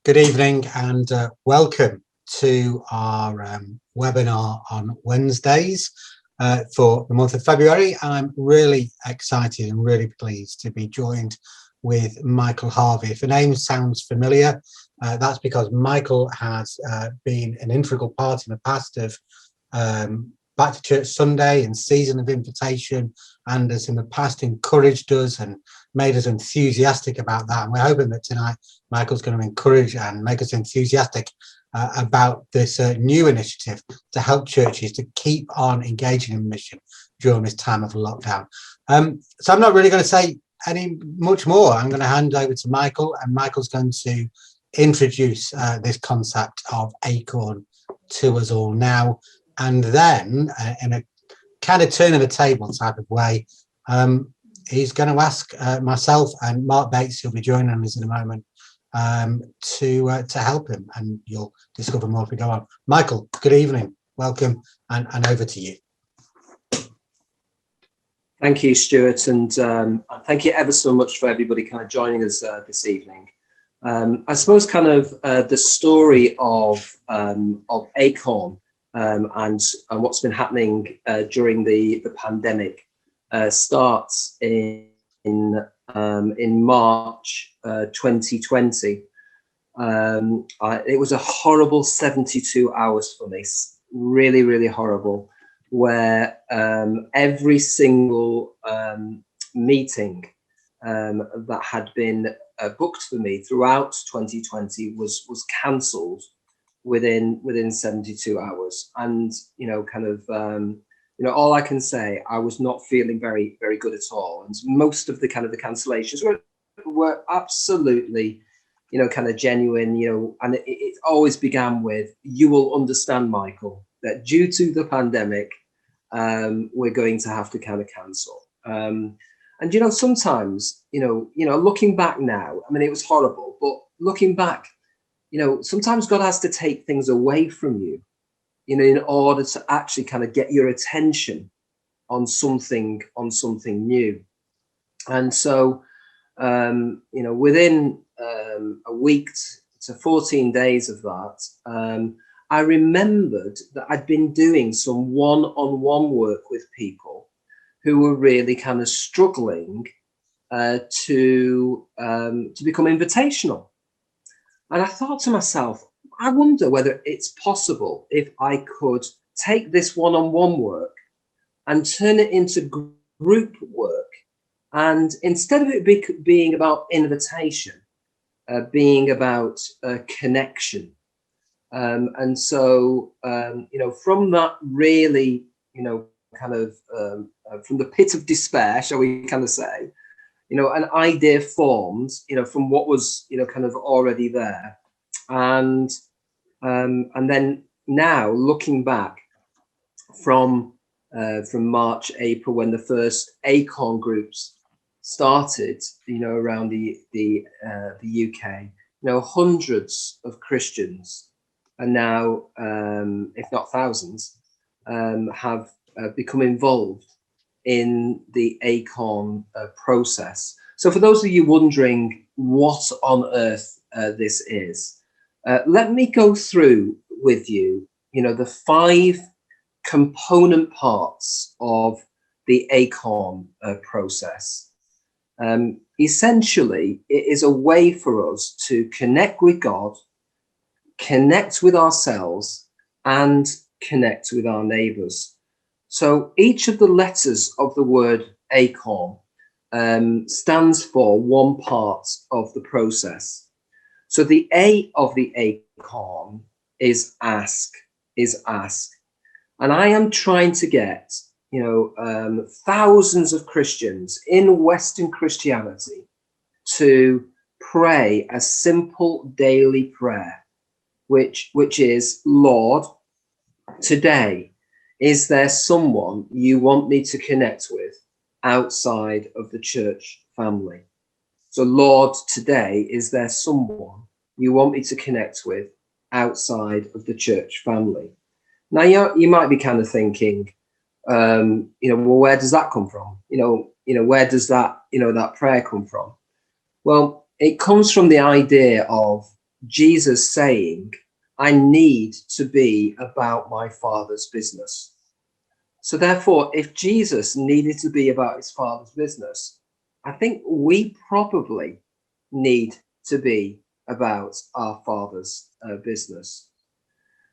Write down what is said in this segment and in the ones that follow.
Good evening and welcome to our webinar on Wednesdays for the month of February. I'm really excited and really pleased to be joined with Michael Harvey. If the name sounds familiar, that's because Michael has been an integral part in the past of Back to Church Sunday and Season of Invitation, and has in the past encouraged us and made us enthusiastic about that. And we're hoping that tonight Michael's going to encourage and make us enthusiastic about this new initiative to help churches to keep on engaging in mission during this time of lockdown. So I'm not really going to say much more. I'm going to hand over to Michael, and Michael's going to introduce this concept of ACORN to us all now. And then, in a kind of turn of the table type of way, he's going to ask myself and Mark Bates, who'll be joining us in a moment, to help him, and you'll discover more as we go on. Michael, good evening, welcome, and over to you. Thank you, Stuart, and thank you ever so much for everybody kind of joining us this evening. I suppose kind of the story of ACORN and what's been happening during the pandemic starts in March 2020. It was a horrible 72 hours for me, really, really horrible, where every single meeting that had been booked for me throughout 2020 was cancelled within 72 hours. And all I can say, I was not feeling very, very good at all. And most of the cancellations were absolutely, kind of genuine, and it always began with, "You will understand, Michael, that due to the pandemic, we're going to have to kind of cancel." And, sometimes, looking back now, I mean, it was horrible, but looking back, sometimes God has to take things away from you, in order to actually kind of get your attention on something new. And so, within a week to 14 days of that, I remembered that I'd been doing some one-on-one work with people who were really kind of struggling to become invitational. And I thought to myself, I wonder whether it's possible if I could take this one-on-one work and turn it into group work. And instead of it being about invitation, being about connection. And so, from that really, from the pit of despair, shall we kind of say, an idea formed, from what was, kind of already there. And then now looking back from March, April, when the first ACORN groups started, around the UK, hundreds of Christians are now, if not thousands, have become involved in the ACORN process. So for those of you wondering what on earth this is, let me go through with you, the 5 component parts of the ACORN process. Essentially, it is a way for us to connect with God, connect with ourselves, and connect with our neighbours. So each of the letters of the word ACORN stands for one part of the process. So the A of the ACORN is ask. And I am trying to get, thousands of Christians in Western Christianity to pray a simple daily prayer, which is, Lord, today, is there someone you want me to connect with outside of the church family? So, Lord, today, is there someone you want me to connect with outside of the church family? Now, you might be kind of thinking, well, where does that come from? Where does that, that prayer come from? Well, it comes from the idea of Jesus saying, I need to be about my Father's business. So therefore, if Jesus needed to be about his Father's business, I think we probably need to be about our Father's business.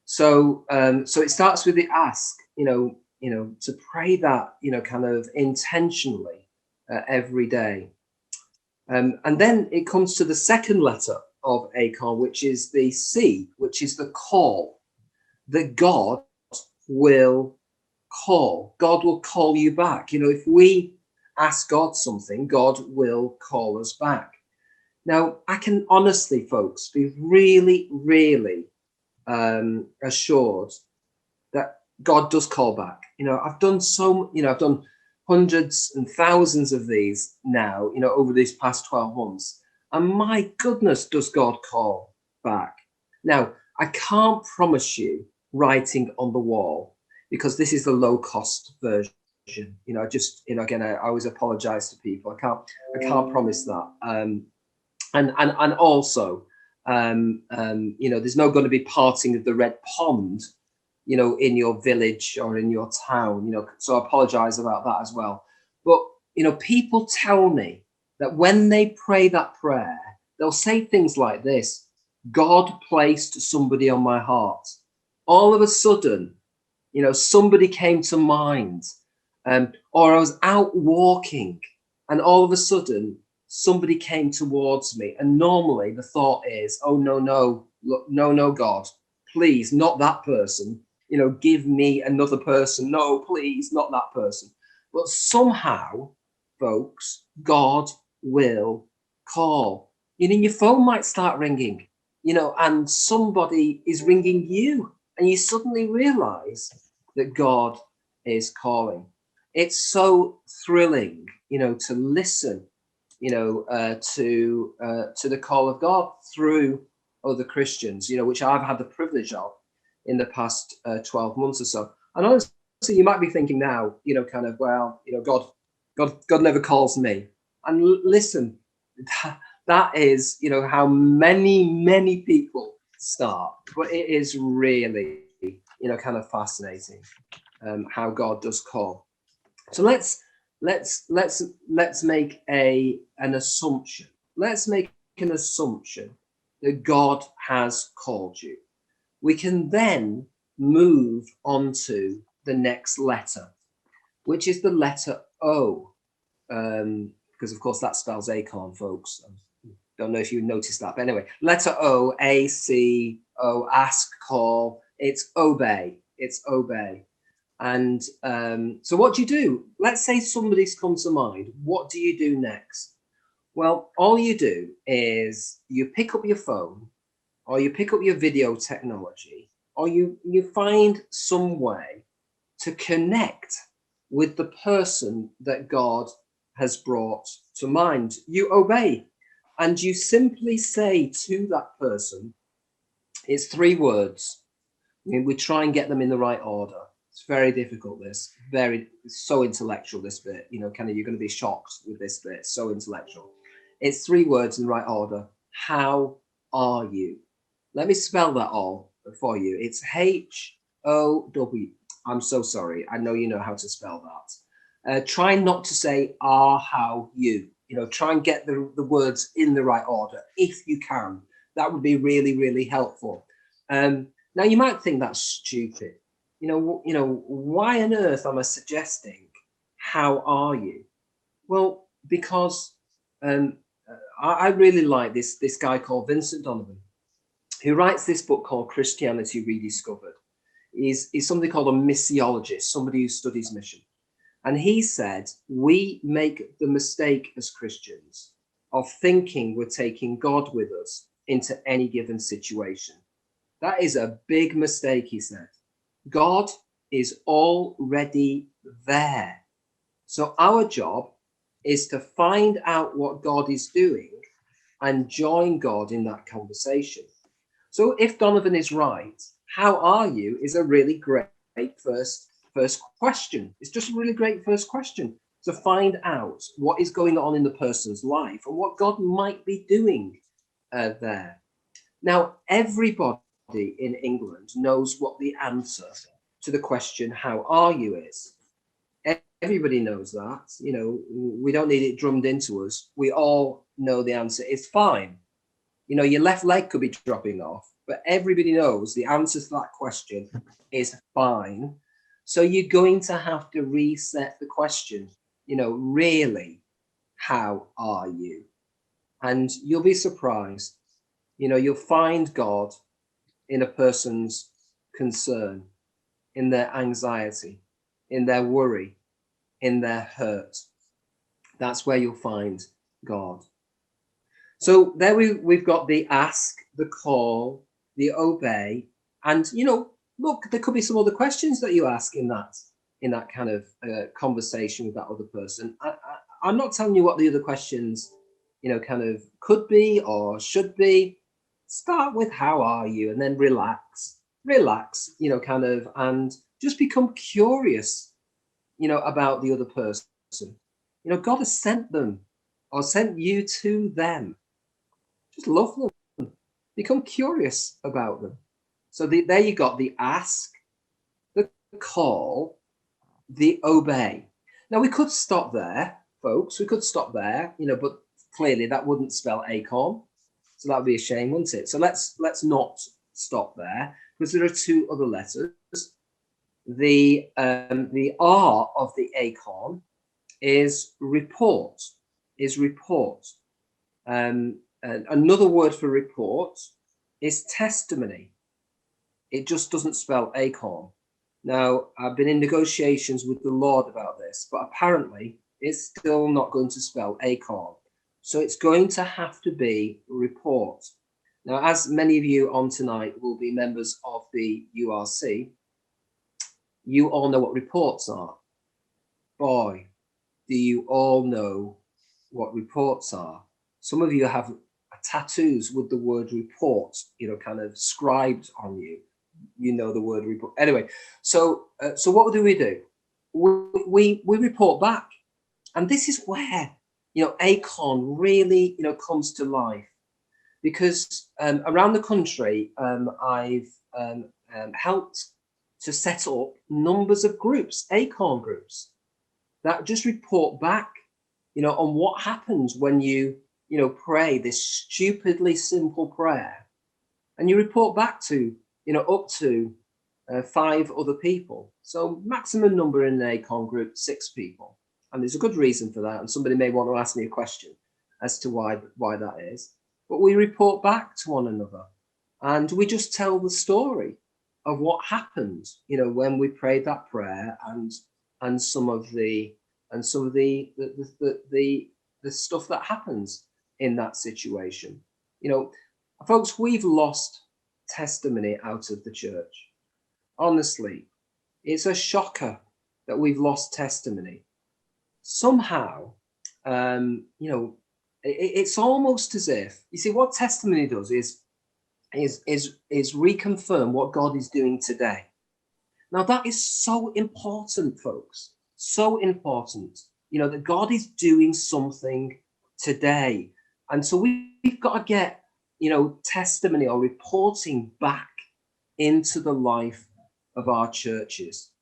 So so it starts with the ask, to pray that, kind of intentionally every day. And then it comes to the second letter of ACORN, which is the C, which is the call, that God will call. God will call you back. If we ask God something, God will call us back. Now, I can honestly, folks, be really, really assured that God does call back. I've done I've done hundreds and thousands of these now, over these past 12 months. And my goodness, does God call back? Now, I can't promise you writing on the wall, because this is the low cost version. Again, I always apologize to people. I can't promise that. And also, there's not going to be parting of the Red Pond, in your village or in your town, so I apologize about that as well. But, people tell me that when they pray that prayer, they'll say things like this: God placed somebody on my heart. All of a sudden, somebody came to mind, or I was out walking and all of a sudden somebody came towards me. And normally the thought is, oh, no, God, please, not that person. Give me another person. No, please, not that person. But somehow, folks, God will call. Your phone might start ringing, and somebody is ringing you, and you suddenly realize that God is calling. It's so thrilling, to listen, to the call of God through other Christians, which I've had the privilege of in the past 12 months or so. And honestly, you might be thinking now, God never calls me. And listen, that is, how many people start. But it is really, kind of fascinating how God does call. So let's make an assumption. Let's make an assumption that God has called you. We can then move on to the next letter, which is the letter O, because of course that spells ACORN, folks. Don't know if you noticed that, but anyway, letter O, A-C-O, ask, call. It's obey. It's obey. And so what do you do? Let's say somebody's come to mind. What do you do next? Well, all you do is you pick up your phone, or you pick up your video technology, or you find some way to connect with the person that God has brought to mind. You obey, and you simply say to that person, it's 3 words. We try and get them in the right order. It's very difficult, this. It's so intellectual, this bit. You're going to be shocked with this bit. It's so intellectual. It's 3 words in the right order. How are you? Let me spell that all for you. It's H-O-W. I'm so sorry. I know you know how to spell that. Try not to say how you. Try and get the words in the right order if you can. That would be really, really helpful. Now you might think that's stupid. Why on earth am I suggesting how are you? Well, because I really like this guy called Vincent Donovan, who writes this book called Christianity Rediscovered. He's somebody called a missiologist, somebody who studies mission. And he said, we make the mistake as Christians of thinking we're taking God with us into any given situation. That is a big mistake, he said. God is already there. So our job is to find out what God is doing and join God in that conversation. So if Donovan is right, how are you is a really great first question. It's just a really great first question to find out what is going on in the person's life and what God might be doing there. Now, everybody in England knows what the answer to the question, how are you, is. Everybody knows that. You know, we don't need it drummed into us. We all know the answer is fine. You know, your left leg could be dropping off, but everybody knows the answer to that question is fine. So you're going to have to reset the question, you know, really, how are you? And you'll be surprised. You know, you'll find God in a person's concern, in their anxiety, in their worry, in their hurt. That's where you'll find God. So there we've got the ask, the call, the obey, and you know, look, there could be some other questions that you ask in that kind of conversation with that other person. I'm not telling you what the other questions, you know, kind of could be or should be. Start with how are you, and then relax, you know, kind of, and just become curious, you know, about the other person. You know, God has sent them or sent you to them. Just love them. Become curious about them. So there you got the ask, the call, the obey. Now we could stop there, folks. We could stop there, you know, but clearly that wouldn't spell ACORN. So that would be a shame, wouldn't it? So let's not stop there, because there are two other letters. The R of the ACORN is report. And another word for report is testimony. It just doesn't spell ACORN. Now, I've been in negotiations with the Lord about this, but apparently it's still not going to spell ACORN. So it's going to have to be report. Now, as many of you on tonight will be members of the URC, you all know what reports are. Boy, do you all know what reports are. Some of you have tattoos with the word report, you know, kind of scribed on you. You know the word report. Anyway, so what do? We report back. And this is where, you know, ACORN really, you know, comes to life. Because around the country, I've helped to set up numbers of groups, ACORN groups, that just report back, you know, on what happens when you know, pray this stupidly simple prayer, and you report back to, you know, up to 5 other people. So maximum number in an ACORN group, 6 people. And there's a good reason for that. And somebody may want to ask me a question as to why that is. But we report back to one another, and we just tell the story of what happened, you know, when we prayed that prayer, and some of the stuff that happens in that situation. You know, folks, we've lost testimony out of the church. Honestly, it's a shocker that we've lost testimony. Somehow, you know, it's almost as if, you see, what testimony does is reconfirm what God is doing today. Now that is so important, folks, so important, you know, that God is doing something today. And so we've got to get, you know, testimony or reporting back into the life of our churches.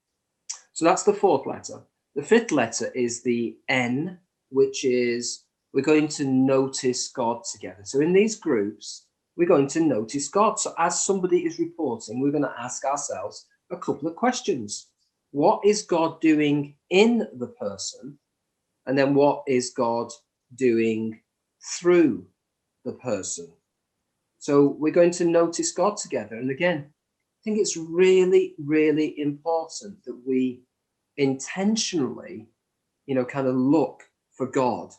So that's the 4th letter. The 5th letter is the N, which is we're going to notice God together. So in these groups, we're going to notice God. So as somebody is reporting, we're going to ask ourselves a couple of questions. What is God doing in the person? And then what is God doing through the person? So we're going to notice God together. And again, I think it's really, really important that we intentionally, you know, kind of look for God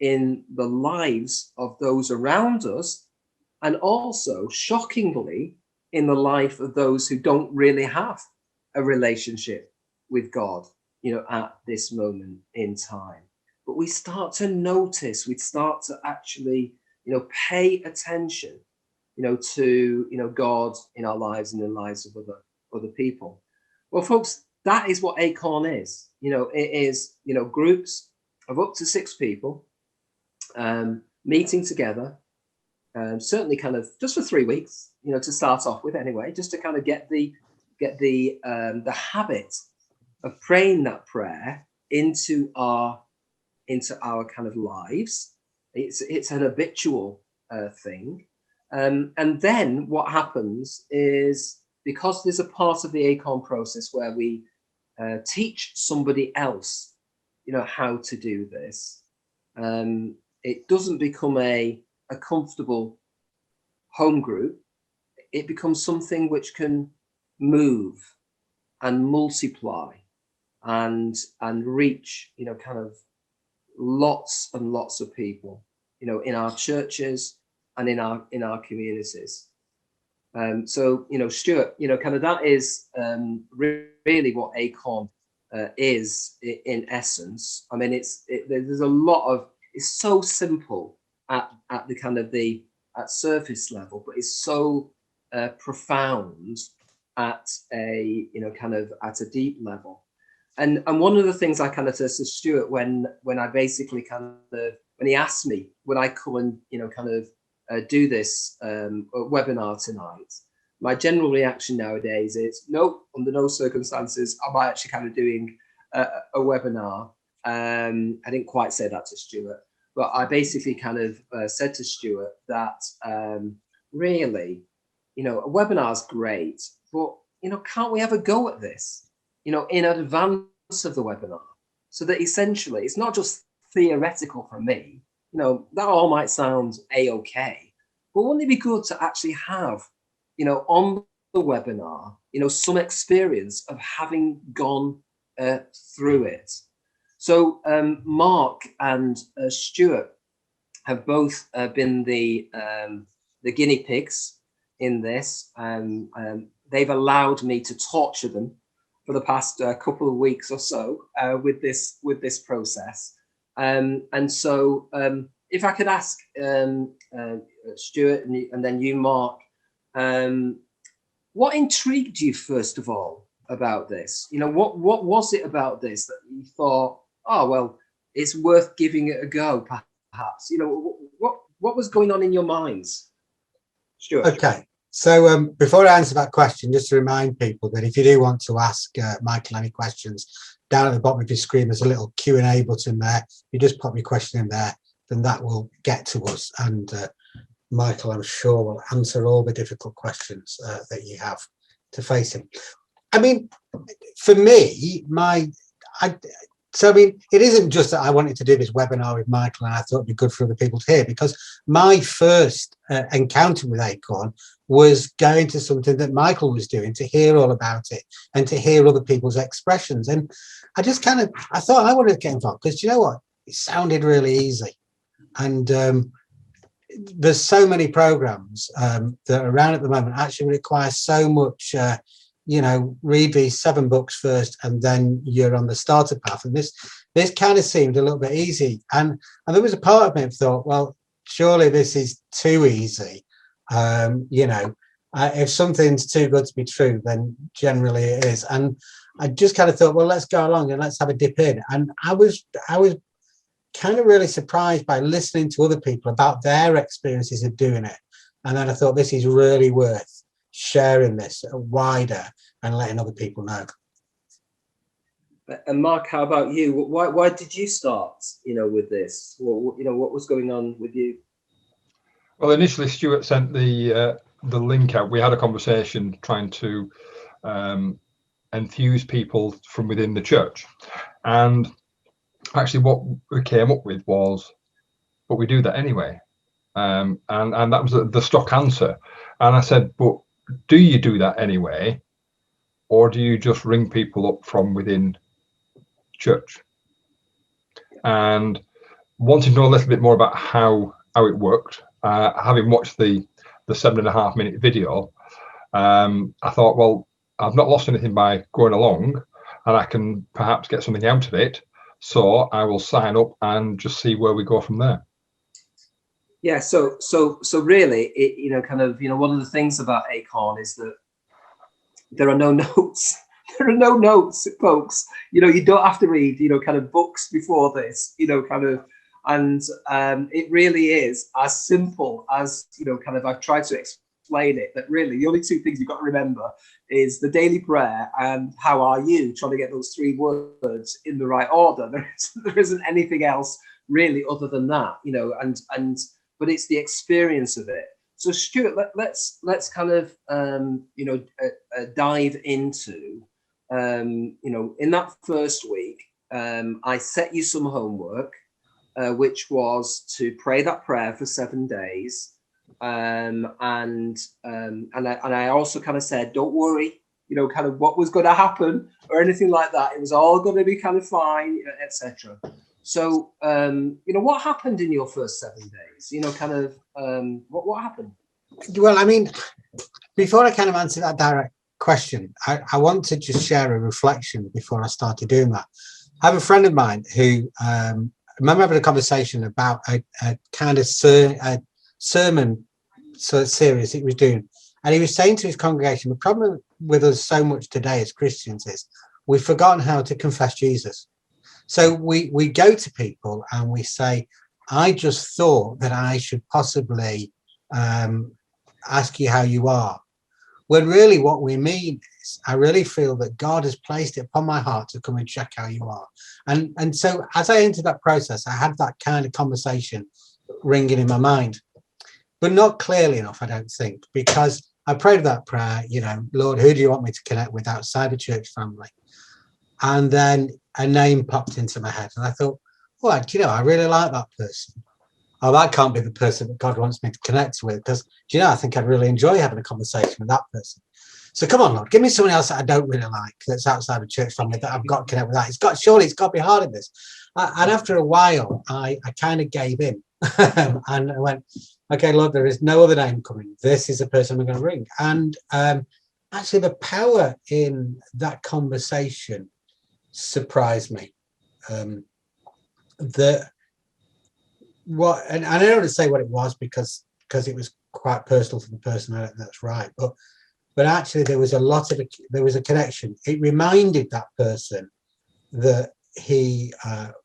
in the lives of those around us, and also, shockingly, in the life of those who don't really have a relationship with God, you know, at this moment in time. But we start to notice, we start to actually, you know, pay attention, you know, to, you know, God in our lives and in the lives of other people. Well, folks, that is what ACORN is. You know, it is, you know, groups of up to 6 people meeting together, certainly kind of just for 3 weeks, to start off with anyway, just to kind of get the habit of praying that prayer into our kind of lives. It's an habitual thing. And then what happens is, because there's a part of the ACORN process where we teach somebody else, how to do this, it doesn't become a comfortable home group. It becomes something which can move and multiply and reach, kind of lots and lots of people, in our churches and in our communities. So, Stuart, kind of that is really what ACORN is in essence. I mean, there's a lot of, it's so simple at the kind of at surface level, but it's so profound at a, kind of at a deep level. And one of the things I kind of said to Stuart when I basically kind of, when he asked me, would I come and, kind of do this webinar tonight, my general reaction nowadays is, nope, under no circumstances am I actually kind of doing a webinar. I didn't quite say that to Stuart, but I basically kind of said to Stuart that really, a webinar is great, but, can't we have a go at this, in advance of the webinar, so that essentially it's not just theoretical for me, that all might sound a-okay, but wouldn't it be good to actually have, on the webinar, some experience of having gone through it. So Mark and Stuart have both been the guinea pigs in this. They've allowed me to torture them for the past couple of weeks or so with this process. And so if I could ask Stuart and then you, Mark, what intrigued you first of all about this? What was it about this that you thought, oh, well, it's worth giving it a go, perhaps? What was going on in your minds, Stuart? Okay, so before I answer that question, just to remind people that if you do want to ask Michael any questions, down at the bottom of your screen there's a little Q&A button there. You just pop your question in there, then that will get to us, and Michael, I'm sure, will answer all the difficult questions that you have to face him. I mean, for me, it isn't just that I wanted to do this webinar with Michael and I thought it'd be good for other people to hear, because my first encounter with ACORN was going to something that Michael was doing, to hear all about it and to hear other people's expressions. And I just I thought I wanted to get involved, because you know what? It sounded really easy. And there's so many programs that are around at the moment actually require so much, read these 7 books first and then you're on the starter path. And this kind of seemed a little bit easy. And there was a part of me that thought, well, surely this is too easy. If something's too good to be true, then generally it is. And I just kind of thought, well, let's go along and let's have a dip in. And I was kind of really surprised by listening to other people about their experiences of doing it. And then I thought, this is really worth sharing this wider and letting other people know. And Mark, how about you? Why did you start, with this? What was going on with you? Well, initially Stuart sent the link out. We had a conversation trying to enthuse people from within the church, and actually what we came up with was, but we do that anyway, and that was the stock answer. And I said, but do you do that anyway, or do you just ring people up from within church? And wanting to know a little bit more about how it worked, having watched the 7.5 minute video, I thought, well, I've not lost anything by going along, and I can perhaps get something out of it. So I will sign up and just see where we go from there. Yeah. So really, one of the things about ACORN is that there are no notes. There are no notes, folks. You don't have to read, kind of books before this. And it really is as simple as, kind of I've tried to explain it, that really the only two things you've got to remember is the daily prayer and how are you, trying to get those three words in the right order. There isn't anything else really other than that, but it's the experience of it. So Stuart, let's kind of dive into in that first week. I set you some homework, which was to pray that prayer for 7 days, and I also kind of said, don't worry, kind of what was going to happen or anything like that. It was all going to be kind of fine, etc. So, what happened in your first 7 days? Kind of what happened? Well, I mean, before I kind of answer that direct question, I want to just share a reflection before I started doing that. I have a friend of mine who I remember having a conversation about a kind of sermon sort of series he was doing, and he was saying to his congregation, the problem with us so much today as Christians is we've forgotten how to confess Jesus. So we go to people and we say, I just thought that I should possibly ask you how you are. When really what we mean is, I really feel that God has placed it upon my heart to come and check how you are. And so as I entered that process, I had that kind of conversation ringing in my mind, but not clearly enough, I don't think, because I prayed that prayer, Lord, who do you want me to connect with outside the church family? And then a name popped into my head and I thought, well, I really like that person. Oh, that can't be the person that God wants me to connect with, because, I think I'd really enjoy having a conversation with that person. So come on, Lord, give me someone else that I don't really like, that's outside the church family, that I've got to connect with that. Surely it's got to be harder than this. And after a while, I kind of gave in and I went, okay, Lord, there is no other name coming. This is the person I'm going to ring. And actually the power in that conversation surprised me. And I don't want to say what it was because it was quite personal for the person. I don't think that's right, but actually there was a connection. It reminded that person that he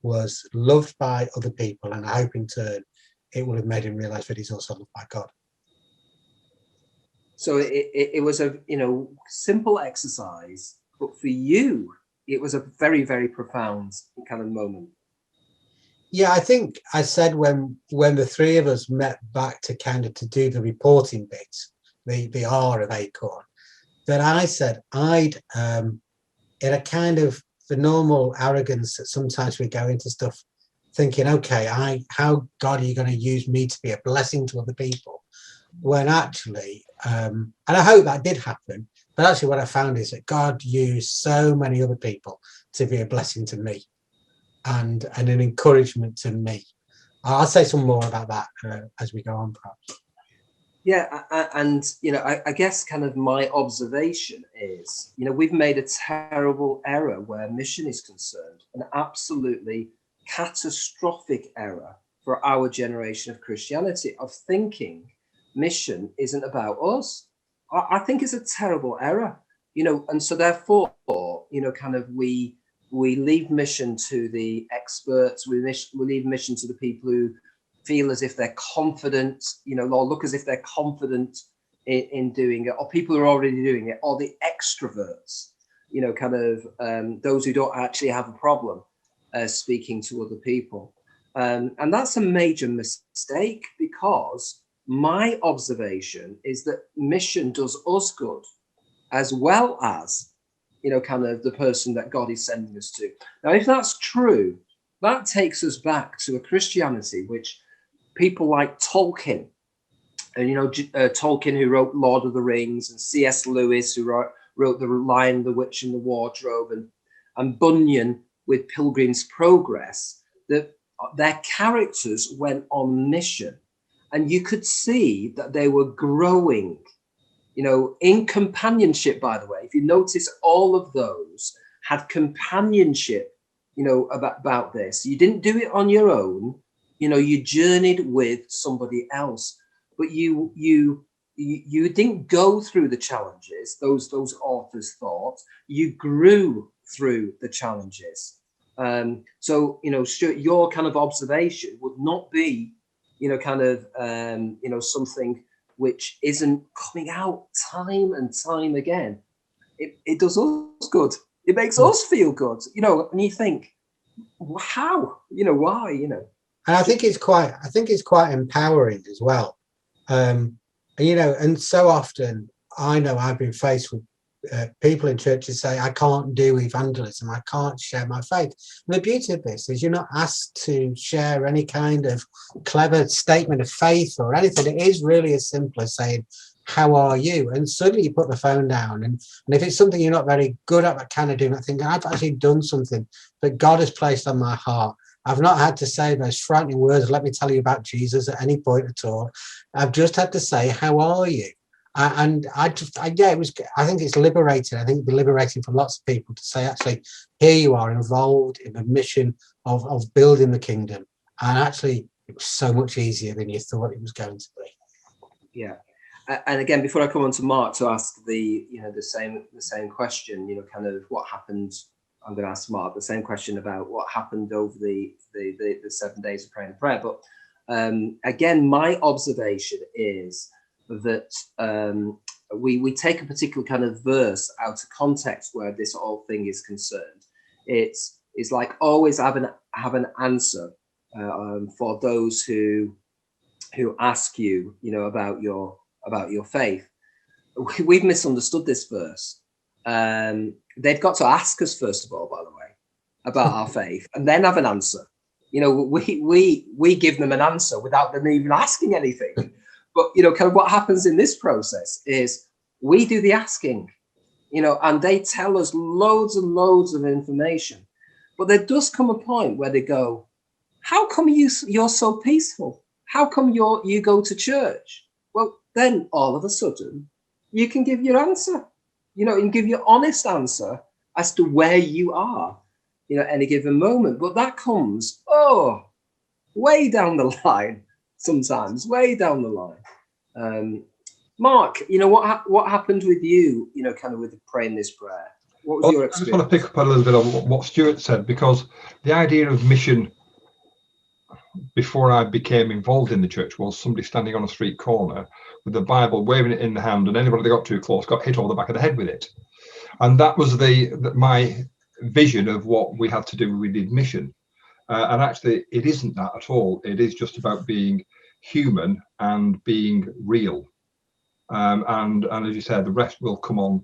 was loved by other people, and I hope in turn it would have made him realize that he's also loved by God. So it was a simple exercise, but for you it was a very, very profound kind of moment. Yeah, I think I said when the three of us met back to do the reporting bits, the R of ACORN, that I said I'd in a kind of the normal arrogance that sometimes we go into stuff thinking, okay, how God are you going to use me to be a blessing to other people? When actually, and I hope that did happen, but actually what I found is that God used so many other people to be a blessing to me. And an encouragement to me. I'll say some more about that as we go on, perhaps. Yeah, and I guess kind of my observation is, we've made a terrible error where mission is concerned, an absolutely catastrophic error for our generation of Christianity, of thinking mission isn't about us. I think it's a terrible error, and so therefore, kind of we leave mission to the experts. We leave mission to the people who feel as if they're confident, or look as if they're confident in doing it, or people who are already doing it, or the extroverts, kind of those who don't actually have a problem speaking to other people. And that's a major mistake, because my observation is that mission does us good, as well as kind of the person that God is sending us to. Now, if that's true, that takes us back to a Christianity which people like Tolkien, and Tolkien, who wrote Lord of the Rings, and C.S. Lewis, who wrote The Lion, the Witch, and the Wardrobe, and Bunyan with Pilgrim's Progress, that their characters went on mission, and you could see that they were growing. In companionship, by the way, if you notice, all of those had companionship, about this. You didn't do it on your own, you journeyed with somebody else, but you didn't go through the challenges, those authors thought. You grew through the challenges. So, Stuart, your kind of observation would not be, something which isn't coming out time and time again. It does us good. It makes us feel good, and you think, how, why, And I think it's quite empowering as well. And so often I know I've been faced with people in churches say, I can't do evangelism, I can't share my faith. And the beauty of this is you're not asked to share any kind of clever statement of faith or anything. It is really as simple as saying, how are you? And suddenly you put the phone down. And if it's something you're not very good at, but kind of doing, I think I've actually done something that God has placed on my heart. I've not had to say those frightening words, let me tell you about Jesus at any point at all. I've just had to say, how are you? And I think it's liberating. I think it'd be liberating for lots of people to say, actually, here you are involved in the mission of building the kingdom. And actually, it was so much easier than you thought it was going to be. Yeah. And again, before I come on to Mark to ask the same question, kind of what happened. I'm going to ask Mark the same question about what happened over the 7 days of praying and prayer. But again, my observation is that we take a particular kind of verse out of context where this whole thing is concerned. It's like always have an answer for those who ask you, about your faith. We've misunderstood this verse. They've got to ask us first of all, by the way, about our faith, and then have an answer. We give them an answer without them even asking anything. But kind of what happens in this process is we do the asking, and they tell us loads and loads of information. But there does come a point where they go, "How come you're so peaceful? How come you go to church?" Well, then all of a sudden you can give your answer. And give your honest answer as to where you are, at any given moment. But that comes, way down the line, sometimes, way down the line. Mark, what happened with you, kind of with praying this prayer? What was your experience? I just want to pick up a little bit on what Stuart said, because the idea of mission before I became involved in the church was somebody standing on a street corner with the Bible, waving it in the hand, and anybody that got too close got hit over the back of the head with it. And that was my vision of what we had to do when we did mission. And actually, it isn't that at all. It is just about being human and being real. And as you said, the rest will come on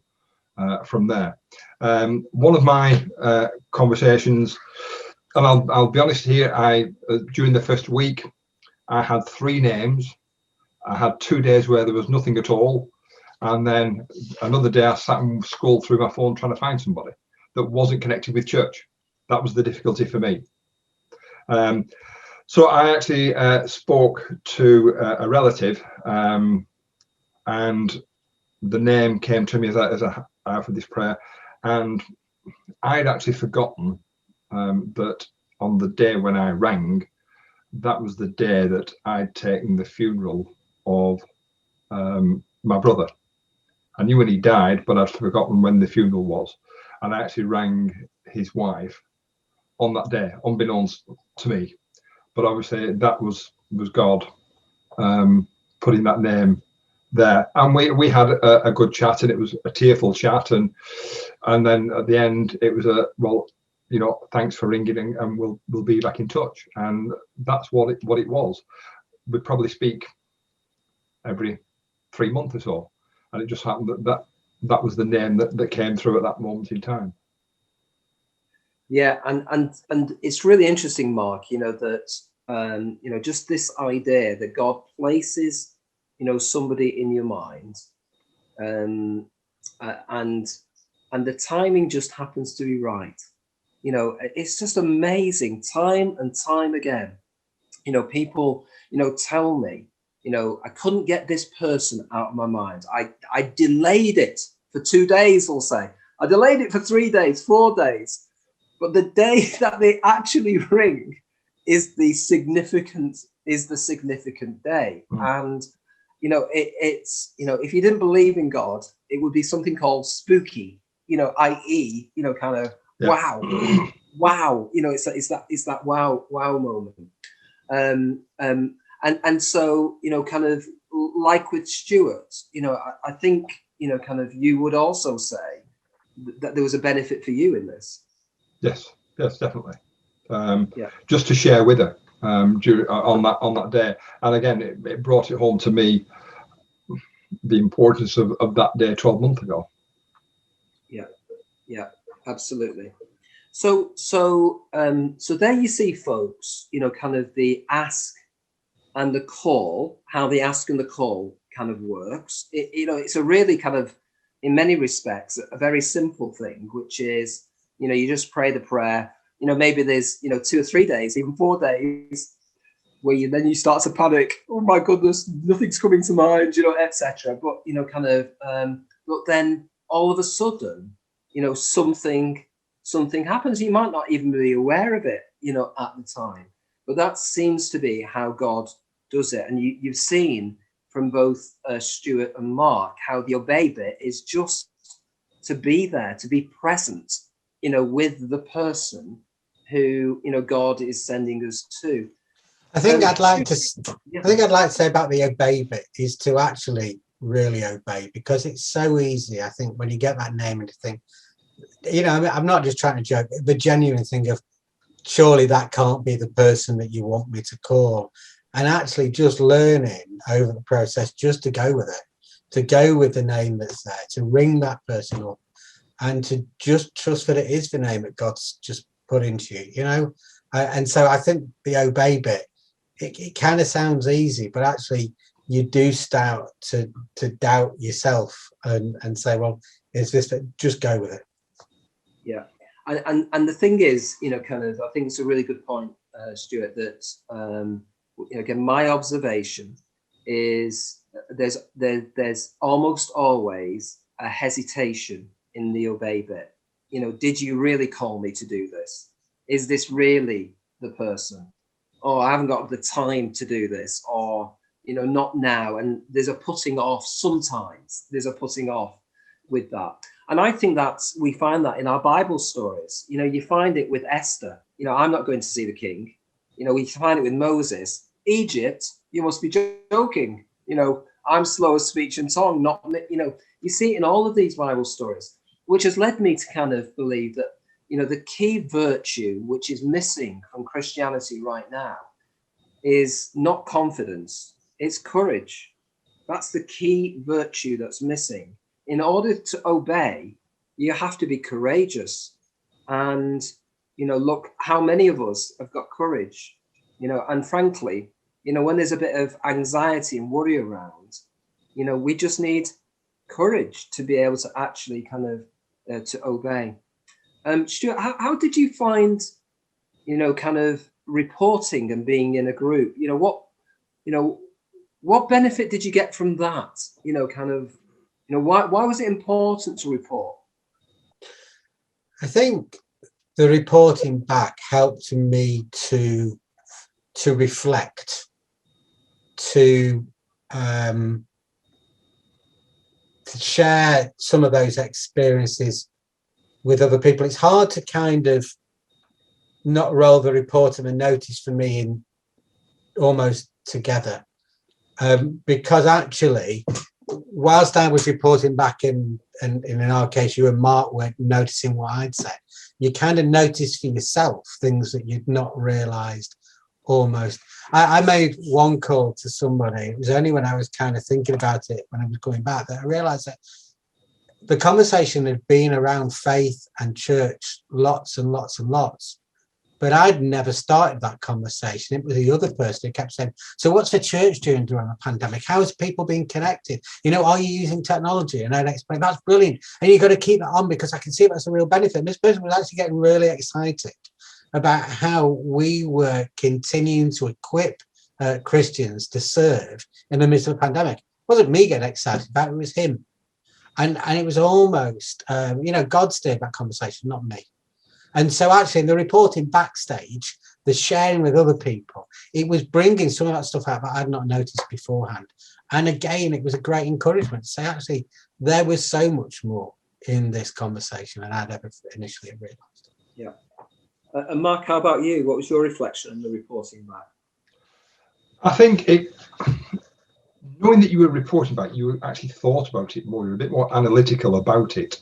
from there. One of my conversations, and I'll be honest here, during the first week, I had 3 names. I had 2 days where there was nothing at all. And then another day I sat and scrolled through my phone trying to find somebody that wasn't connected with church. That was the difficulty for me. So I actually spoke to a relative, and the name came to me as I for this prayer. And I'd actually forgotten that on the day when I rang, that was the day that I'd taken the funeral of my brother. I knew when he died, but I'd forgotten when the funeral was. And I actually rang his wife on that day, unbeknownst to me. But obviously that was God putting that name there. And we had a good chat, and it was a tearful chat. And then at the end, it was thanks for ringing, and we'll be back in touch. And that's what it was. We'd probably speak every 3 months or so. And it just happened that was the name that came through at that moment in time. Yeah, and it's really interesting, Mark, that just this idea that God places, somebody in your mind, and the timing just happens to be right. It's just amazing, time and time again. People, tell me, I couldn't get this person out of my mind. I delayed it for 2 days, we'll say. I delayed it for 3 days, 4 days. But the day that they actually ring is the significant day. And, it's, if you didn't believe in God, it would be something called spooky, i.e., kind of, wow. wow, it's that wow moment. And so, kind of like with Stuart, I think, kind of you would also say that there was a benefit for you in this. Yes, definitely. Yeah. Just to share with her on that day, and again, it brought it home to me the importance of that day 12 months ago. Yeah, absolutely. So there you see, folks, kind of the ask and the call, how the ask and the call kind of works. It's a really kind of, in many respects, a very simple thing, which is, you just pray the prayer. Maybe there's, 2 or 3 days, even 4 days, where you start to panic. Oh my goodness, nothing's coming to mind, etc. But, but then all of a sudden, something happens. You might not even be aware of it, at the time. But that seems to be how God does it. And you've seen from both Stuart and Mark how the obey bit is just to be there, to be present, with the person who, God is sending us to. I think I'd like to say about the obey bit is to actually really obey, because it's so easy. I think when you get that name and you think, I'm not just trying to joke, the genuine thing of surely that can't be the person that you want me to call, and actually just learning over the process just to go with it, to go with the name that's there, to ring that person up, and to just trust that it is the name that God's just put into you, and so I think the obey bit, it kind of sounds easy, but actually you do start to doubt yourself and say, well, is this, just go with it. Yeah. And the thing is, kind of, I think it's a really good point, Stuart, that, again, my observation is there's almost always a hesitation in the obey bit. Did you really call me to do this? Is this really the person? Oh, I haven't got the time to do this, or, not now. And there's a putting off. Sometimes there's a putting off with that. And I think we find that in our Bible stories. You find it with Esther. I'm not going to see the king. We find it with Moses. Egypt, you must be joking. I'm slow of speech and tongue. Not, you see it in all of these Bible stories, which has led me to kind of believe that, the key virtue which is missing from Christianity right now is not confidence, it's courage. That's the key virtue that's missing. In order to obey, you have to be courageous. And, look, how many of us have got courage? And frankly, when there's a bit of anxiety and worry around, we just need courage to be able to actually kind of to obey. Stuart, how did you find, kind of reporting and being in a group? What benefit did you get from that? Kind of, why was it important to report? I think the reporting back helped me to reflect, to share some of those experiences with other people. It's hard to kind of not roll the report and the notice for me in almost together, because actually, whilst I was reporting back and in our case, you and Mark weren't noticing what I'd said, you kind of notice for yourself things that you'd not realised almost. I made one call to somebody. It was only when I was kind of thinking about it, when I was going back, that I realised that the conversation had been around faith and church lots and lots and lots. But I'd never started that conversation. It was the other person who kept saying, so what's the church doing during the pandemic? How is people being connected? Are you using technology? And I'd explain, that's brilliant. And you've got to keep that on, because I can see that's a real benefit. And this person was actually getting really excited about how we were continuing to equip Christians to serve in the midst of a pandemic. It wasn't me getting excited about it, it was him. And it was almost, God steered that conversation, not me. And so actually in the reporting backstage, the sharing with other people, it was bringing some of that stuff out that I'd not noticed beforehand. And again, it was a great encouragement to say, actually, there was so much more in this conversation than I'd ever initially realised. Yeah. And Mark, how about you? What was your reflection on the reporting back? I think knowing that you were reporting back, you actually thought about it more. You were a bit more analytical about it.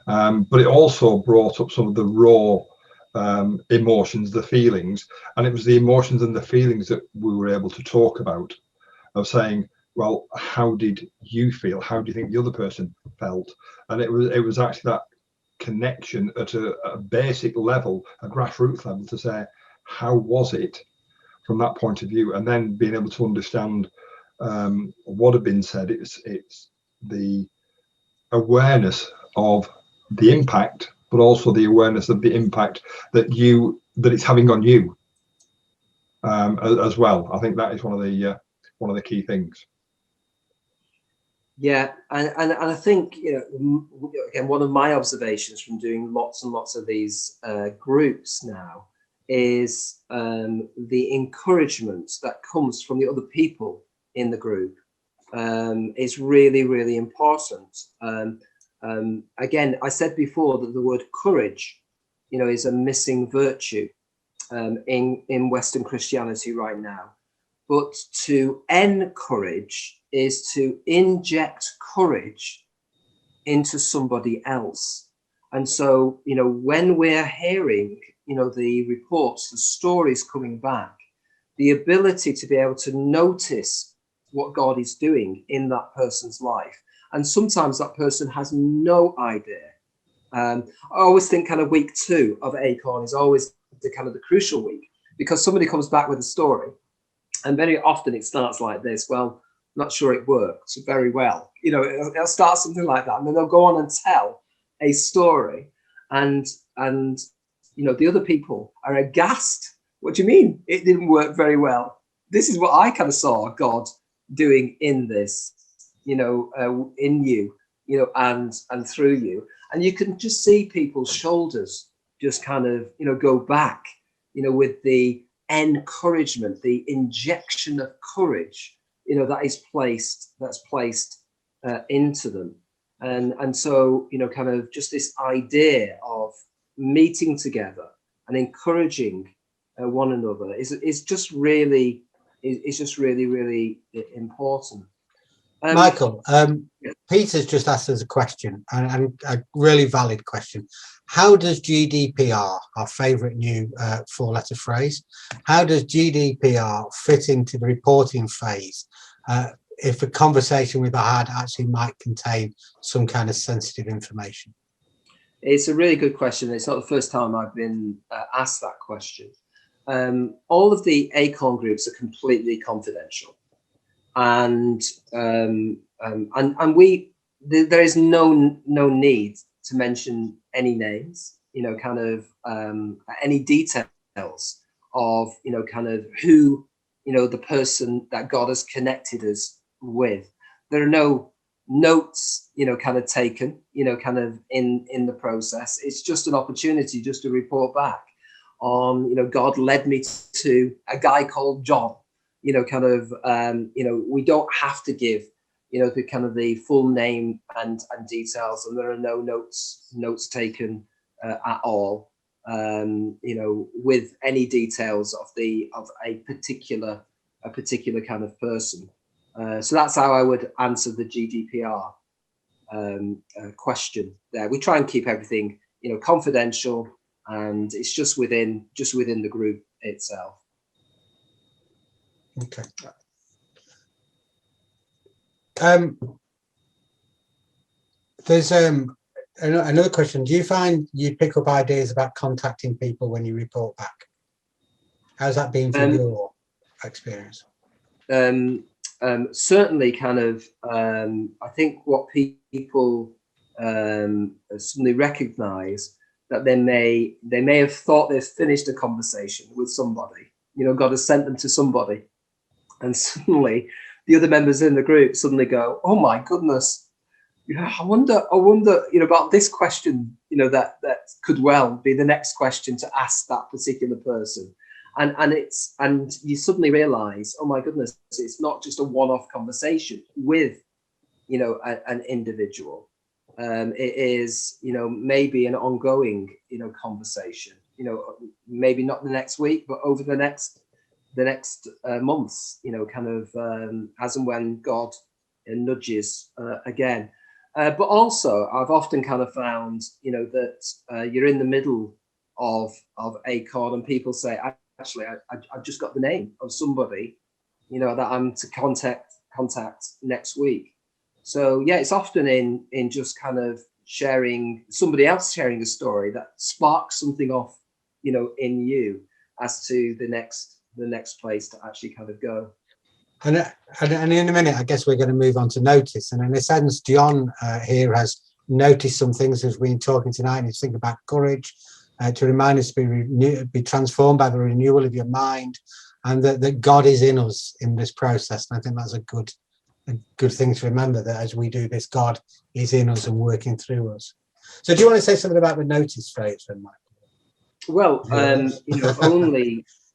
But it also brought up some of the raw emotions, the feelings, and it was the emotions and the feelings that we were able to talk about, of saying, well, how did you feel? How do you think the other person felt? And it was actually that connection at a basic level, a grassroots level, to say, how was it from that point of view? And then being able to understand what had been said. It's the awareness of the impact, but also the awareness of the impact that it's having on you as well. I think that is one of the key things. Yeah, and I think, again, one of my observations from doing lots and lots of these groups now is the encouragement that comes from the other people in the group is really, really important. Again, I said before that the word courage, is a missing virtue in Western Christianity right now. But to encourage is to inject courage into somebody else. And so, when we're hearing, the reports, the stories coming back, the ability to be able to notice what God is doing in that person's life. And sometimes that person has no idea. I always think kind of week 2 of ACORN is always the crucial week, because somebody comes back with a story. And very often it starts like this. Well, not sure it worked very well. It'll start something like that. And then they'll go on and tell a story. And the other people are aghast. What do you mean it didn't work very well? This is what I kind of saw God doing in this, in you, and through you. And you can just see people's shoulders just kind of, go back, with the encouragement, the injection of courage, that's placed into them. And so, kind of just this idea of meeting together and encouraging one another is just really really important. Michael, Peter's just asked us a question, and a really valid question. How does GDPR, our favourite new 4-letter phrase, how does GDPR fit into the reporting phase if a conversation we've had actually might contain some kind of sensitive information? It's a really good question. It's not the first time I've been asked that question. All of the ACORN groups are completely confidential. And there is no need to mention any names, any details of, kind of who, the person that God has connected us with. There are no notes, kind of taken, kind of in the process. It's just an opportunity just to report back on, God led me to a guy called John. We don't have to give, the kind of the full name and details, and there are no notes taken at all, with any details of a particular kind of person. So that's how I would answer the GDPR question there. We try and keep everything, confidential, and it's just within the group itself. Okay. There's another question. Do you find you pick up ideas about contacting people when you report back? How's that been for your experience? Certainly, kind of. I think what people suddenly recognise that they may have thought they've finished a conversation with somebody. God has sent them to somebody. And suddenly the other members in the group suddenly go, oh my goodness, I wonder, about this question, that could well be the next question to ask that particular person. And you suddenly realize, oh my goodness, it's not just a one-off conversation with, an individual. It is, maybe an ongoing, conversation. you know, maybe not the next week, but over the next months, you know, kind of as and when God nudges again. But also, I've often kind of found, you know, that you're in the middle of ACORN, and people say, actually, I've just got the name of somebody, you know, that I'm to contact next week. So yeah, it's often in just kind of somebody else sharing a story that sparks something off, you know, in you as to the next place to actually kind of go. And in a minute, I guess we're going to move on to notice. And in a sense, John here has noticed some things as we've been talking tonight, and he's thinking about courage, to remind us to be transformed by the renewal of your mind, and that God is in us in this process. And I think that's a good thing to remember, that as we do this, God is in us and working through us. So do you want to say something about the notice phase then, Mike? Well, you know,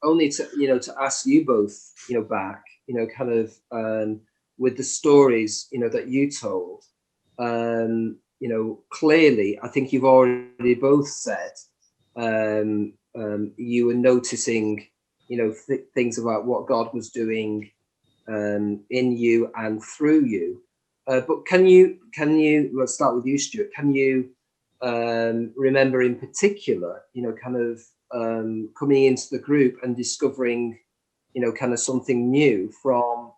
only to, you know, to ask you both, you know, back, you know, kind of with the stories, you know, that you told, you know, clearly, I think you've already both said you were noticing, you know, things about what God was doing in you and through you. But can you, let's start with you, Stuart. Can you remember in particular, you know, kind of coming into the group and discovering, you know, kind of something new from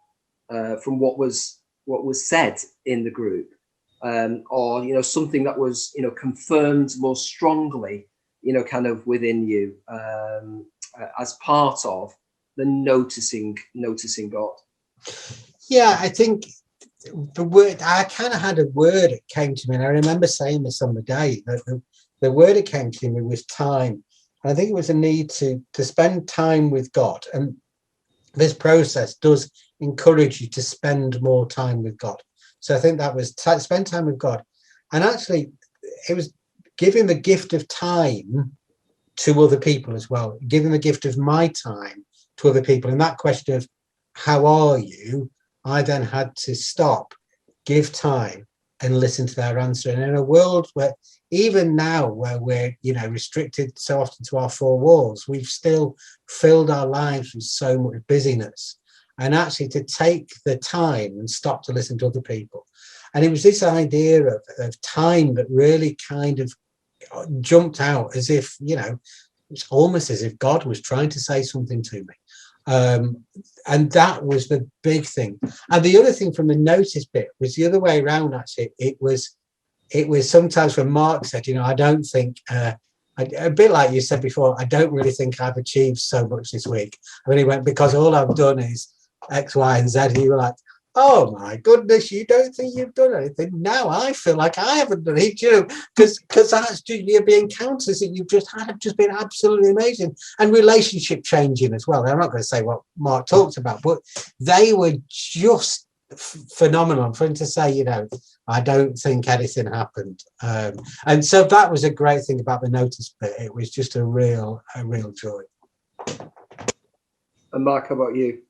what was said in the group, or, you know, something that was, you know, confirmed more strongly, you know, kind of within you as part of the noticing God? Yeah, I think the word, I kind of had a word that came to me, and I remember saying this on the day, that the word that came to me was time. And I think it was a need to spend time with God. And this process does encourage you to spend more time with God. So I think that was spend time with God. And actually, it was giving the gift of time to other people as well, giving the gift of my time to other people. And that question of how are you, I then had to stop, give time, and listen to their answer. And in a world where, even now, where we're, you know, restricted so often to our four walls, we've still filled our lives with so much busyness. And actually to take the time and stop to listen to other people. And it was this idea of time that really kind of jumped out, as if, you know, it's almost as if God was trying to say something to me. And that was the big thing. And the other thing from the notice bit was the other way around, actually. It was sometimes when Mark said, you know, I don't think, a bit like you said before, I don't really think I've achieved so much this week. I mean, he went, because all I've done is X, Y, and Z. And you were like, oh my goodness, you don't think you've done anything? Now I feel like I haven't done it, you know, because that's the encounters that you've just had have just been absolutely amazing, and relationship changing as well. I'm not going to say what Mark talked about, but they were just phenomenal. For him to say, you know, I don't think anything happened, and so that was a great thing about the notice bit. It was just a real joy. And Mark, how about you?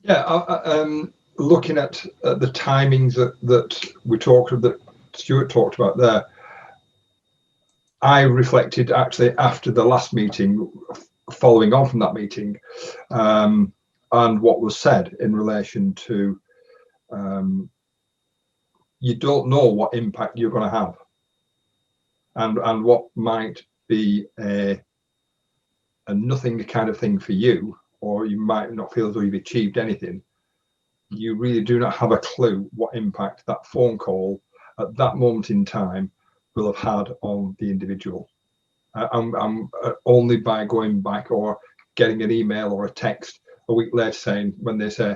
Yeah, looking at the timings that Stuart talked about there, I reflected actually after the last meeting, following on from that meeting, and what was said in relation to you don't know what impact you're going to have, and what might be a nothing kind of thing for you, or you might not feel as though you've achieved anything. You really do not have a clue what impact that phone call at that moment in time will have had on the individual. Only by going back or getting an email or a text a week later saying, when they say,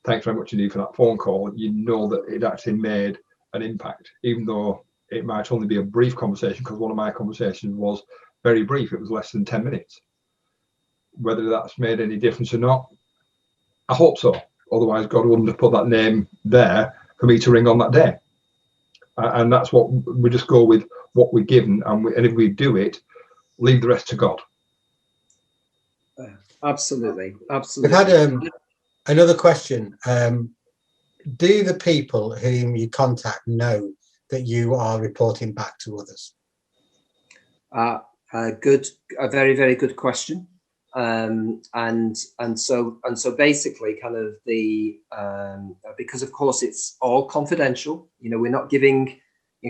thanks very much indeed for that phone call, you know that it actually made an impact, even though it might only be a brief conversation, because one of my conversations was very brief. It was less than 10 minutes. Whether that's made any difference or not, I hope so. Otherwise, God wouldn't have put that name there for me to ring on that day. And that's what we just go with, what we're given. And if we do it, leave the rest to God. Absolutely. We've had another question. Do the people whom you contact know that you are reporting back to others? Good, a very, very good question. And so basically kind of the because of course it's all confidential, we're not giving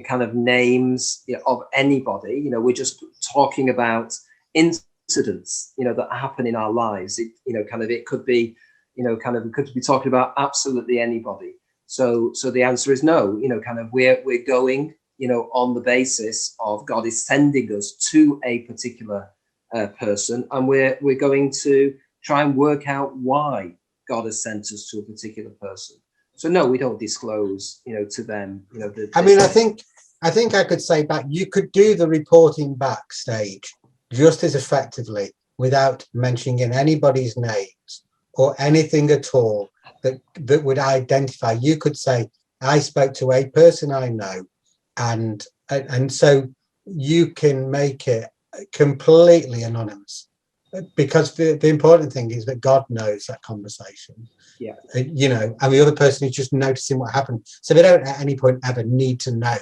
kind of names of anybody, we're just talking about incidents that happen in our lives. It could be we could be talking about absolutely anybody. So the answer is no. We're going on the basis of God is sending us to a particular person, and we're going to try and work out why God has sent us to a particular person. So no, we don't disclose to them I think I could say back, you could do the reporting back stage just as effectively without mentioning anybody's names or anything at all that would identify. You could say, I spoke to a person I know, and so you can make it completely anonymous, because the important thing is that God knows that conversation. Yeah. And the other person is just noticing what happened, so they don't at any point ever need to know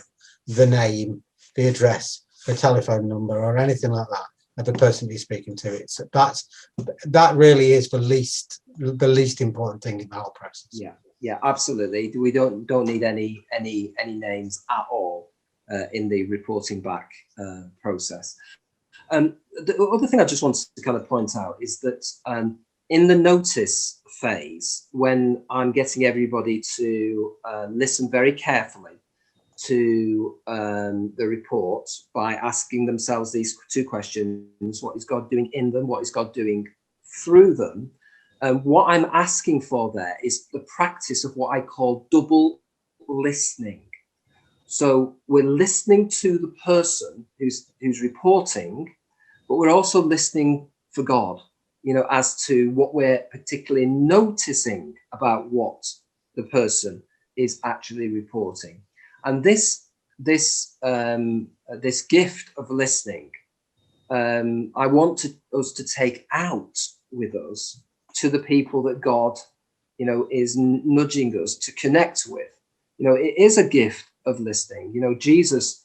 the name, the address, the telephone number, or anything like that of the person you're speaking to. That really is the least important thing in the whole process. Yeah, absolutely. We don't need any names at all in the reporting back process. The other thing I just wanted to kind of point out is that in the notice phase, when I'm getting everybody to listen very carefully to the report by asking themselves these two questions: what is God doing in them? What is God doing through them? What I'm asking for there is the practice of what I call double listening. So we're listening to the person who's reporting, but we're also listening for God, as to what we're particularly noticing about what the person is actually reporting. And this gift of listening, I want us to take out with us to the people that God, is nudging us to connect with. It is a gift of listening. Jesus,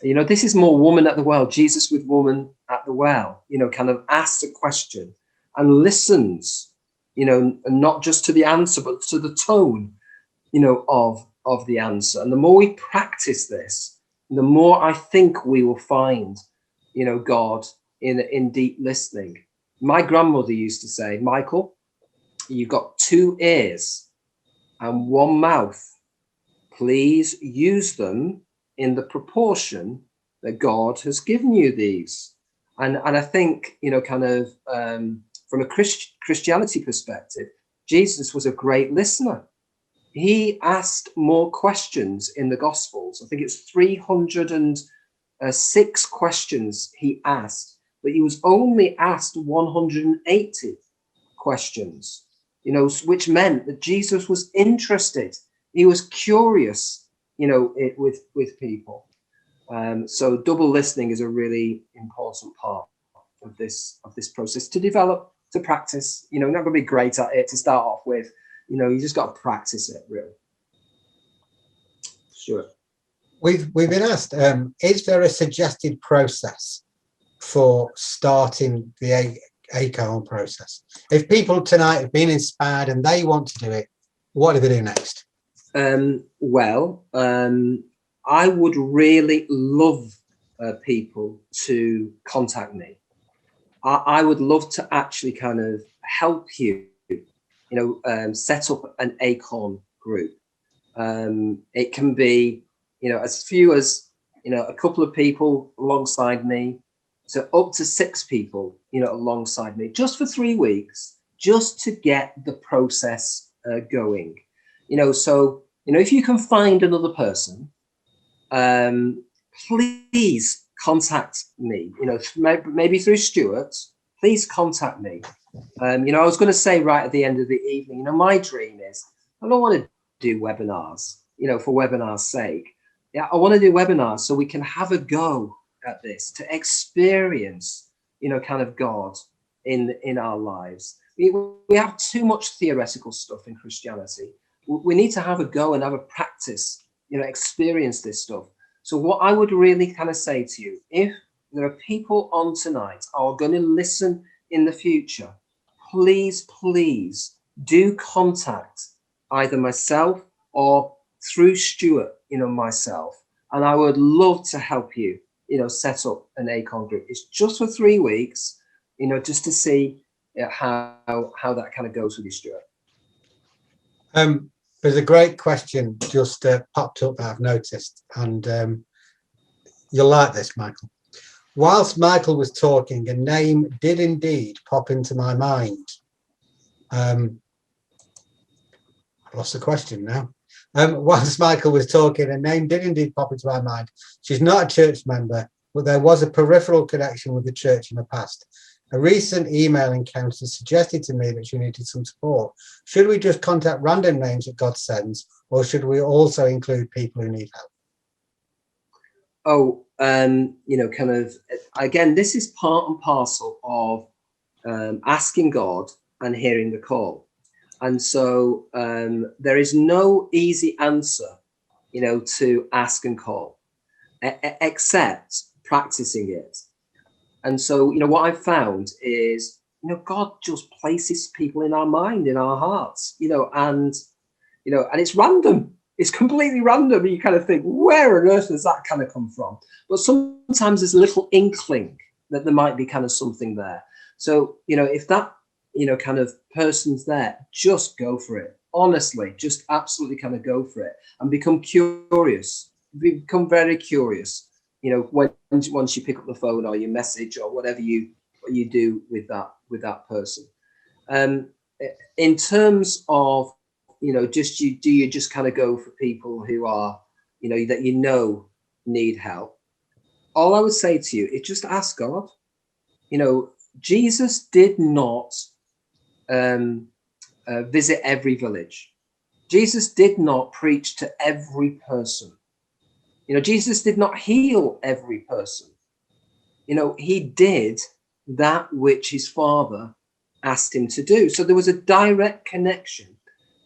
this is more woman at the well. Jesus with woman at the well, kind of asks a question and listens, and not just to the answer, but to the tone, of the answer. And the more we practice this, the more I think we will find, God in deep listening. My grandmother used to say, Michael, you've got 2 ears and 1 mouth. Please use them in the proportion that God has given you these. And I think, from a Christianity perspective, Jesus was a great listener. He asked more questions in the Gospels. I think it's 306 questions he asked, but he was only asked 180 questions, which meant that Jesus was interested. He was curious, with people. So double listening is a really important part of this process to develop, to practice. You're not going to be great at it to start off with. You just got to practice it, really. Stuart. We've been asked, is there a suggested process for starting the ACORN process? If people tonight have been inspired and they want to do it, what do they do next? I would really love people to contact me. I would love to actually kind of help you, set up an ACORN group. It can be, as few as, a couple of people alongside me, to up to 6 people, alongside me, just for 3 weeks, just to get the process going. So, if you can find another person, please contact me, maybe through Stuart. Please contact me. I was going to say right at the end of the evening, my dream is, I don't want to do webinars, for webinars' sake. Yeah, I want to do webinars so we can have a go at this, to experience, kind of God in our lives. We have too much theoretical stuff in Christianity. We need to have a go and have a practice, experience this stuff. So what I would really kind of say to you, if there are people on tonight who are going to listen in the future, please, please do contact either myself or through Stuart, myself. And I would love to help you, set up an ACORN group. It's just for 3 weeks, just to see how that kind of goes with you, Stuart. There's a great question just popped up that I've noticed, and you'll like this, Michael. Whilst Michael was talking, a name did indeed pop into my mind. I've lost the question now. Whilst Michael was talking, a name did indeed pop into my mind. She's not a church member, but there was a peripheral connection with the church in the past. A recent email encounter suggested to me that she needed some support. Should we just contact random names that God sends, or should we also include people who need help? Oh, kind of, again, this is part and parcel of asking God and hearing the call. And so there is no easy answer, to ask and call, except practicing it. And so, what I've found is, God just places people in our mind, in our hearts, and it's random. It's completely random. You kind of think, where on earth does that kind of come from? But sometimes there's a little inkling that there might be kind of something there. So, if that, kind of person's there, just go for it. Honestly, just absolutely kind of go for it and become curious. Become very curious, once you pick up the phone or you message or whatever you do with that person. In terms of, do you just kind of go for people who are, that need help? All I would say to you is just ask God. Jesus did not visit every village. Jesus did not preach to every person. Jesus did not heal every person. He did that which his Father asked him to do. So there was a direct connection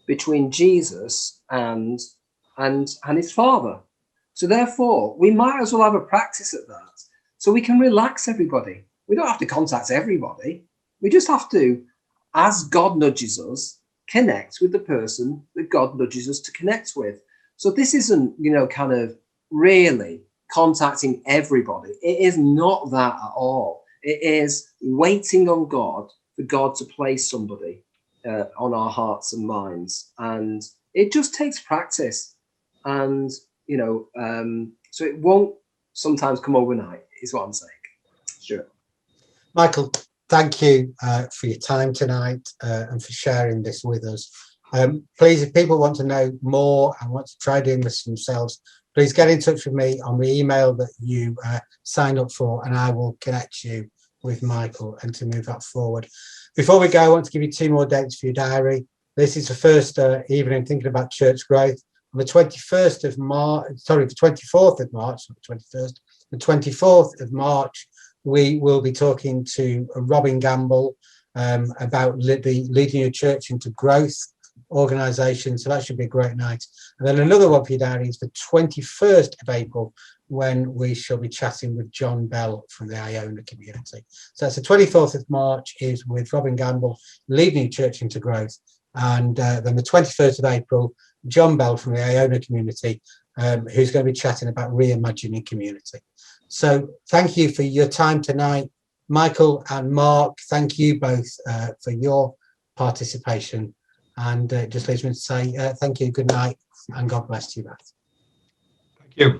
between Jesus and his Father. So therefore, we might as well have a practice at that, so we can relax everybody. We don't have to contact everybody. We just have to, as God nudges us, connect with the person that God nudges us to connect with. So this isn't, kind of really contacting everybody. It is not that at all. It is waiting on God for God to place somebody on our hearts and minds, and it just takes practice, and so it won't sometimes come overnight, is what I'm saying. Sure. Michael, thank you for your time tonight and for sharing this with us. Please, if people want to know more and want to try doing this themselves, please get in touch with me on the email that you signed up for, and I will connect you with Michael and to move that forward. Before we go, I want to give you 2 more dates for your diary. This is the first evening thinking about church growth. On the 24th of March, not 21st, the 24th of March, we will be talking to Robin Gamble about leading your church into growth organisation. So that should be a great night. And then another one for your diary is the 21st of April, when we shall be chatting with John Bell from the Iona community. So that's the 24th of March is with Robin Gamble, leading your church into growth. And then the 21st of April, John Bell from the Iona community, who's going to be chatting about reimagining community. So thank you for your time tonight. Michael and Mark, thank you both for your participation. And it just leaves me to say thank you, good night, and God bless you both. Thank you.